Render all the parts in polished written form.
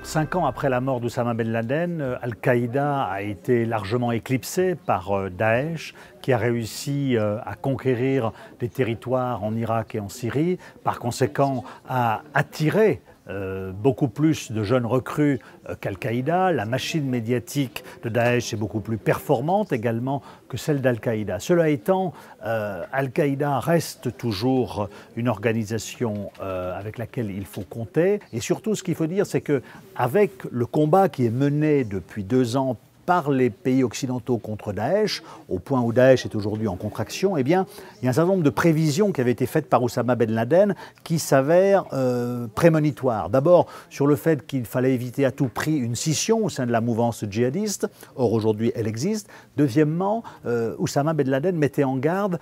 5 ans après la mort d'Oussama Ben Laden, Al-Qaïda a été largement éclipsé par Daesh, qui a réussi à conquérir des territoires en Irak et en Syrie, par conséquent à attirer beaucoup plus de jeunes recrues qu'Al-Qaïda. La machine médiatique de Daesh est beaucoup plus performante également que celle d'Al-Qaïda. Cela étant, Al-Qaïda reste toujours une organisation avec laquelle il faut compter. Et surtout, ce qu'il faut dire, c'est qu'avec le combat qui est mené depuis 2 ans par les pays occidentaux contre Daesh, au point où Daesh est aujourd'hui en contraction, eh bien, il y a un certain nombre de prévisions qui avaient été faites par Oussama Ben Laden qui s'avèrent prémonitoires. D'abord, sur le fait qu'il fallait éviter à tout prix une scission au sein de la mouvance djihadiste. Or, aujourd'hui, elle existe. Deuxièmement, Oussama Ben Laden mettait en garde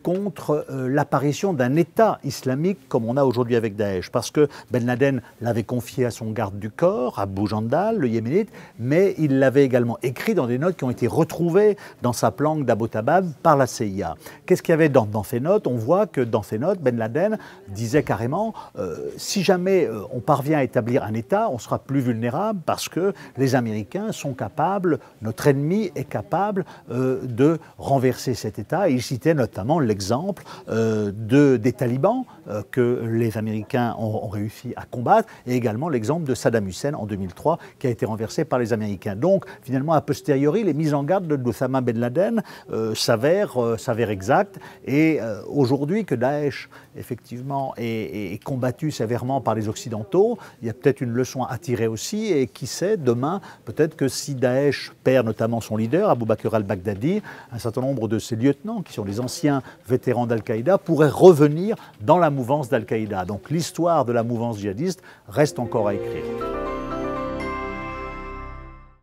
contre l'apparition d'un État islamique comme on a aujourd'hui avec Daesh. Parce que Ben Laden l'avait confié à son garde du corps, Abu Jandal, le yéménite, mais il l'avait également écrit dans des notes qui ont été retrouvées dans sa planque d'Abbottabad par la CIA. Qu'est-ce qu'il y avait dans ces notes? On voit que dans ces notes, Ben Laden disait carrément si jamais on parvient à établir un État, on sera plus vulnérable parce que les Américains sont capables, notre ennemi est capable de renverser cet État. Et il citait notamment l'exemple des talibans que les Américains ont réussi à combattre et également l'exemple de Saddam Hussein en 2003 qui a été renversé par les Américains. Donc finalement, a posteriori, les mises en garde d'Oussama Ben Laden s'avèrent exactes. Et aujourd'hui que Daesh, effectivement, est combattu sévèrement par les Occidentaux, il y a peut-être une leçon à tirer aussi. Et qui sait, demain, peut-être que si Daesh perd notamment son leader, Abu Bakr al-Baghdadi, un certain nombre de ses lieutenants, qui sont les anciens vétérans d'Al-Qaïda, pourraient revenir dans la mouvance d'Al-Qaïda. Donc l'histoire de la mouvance djihadiste reste encore à écrire.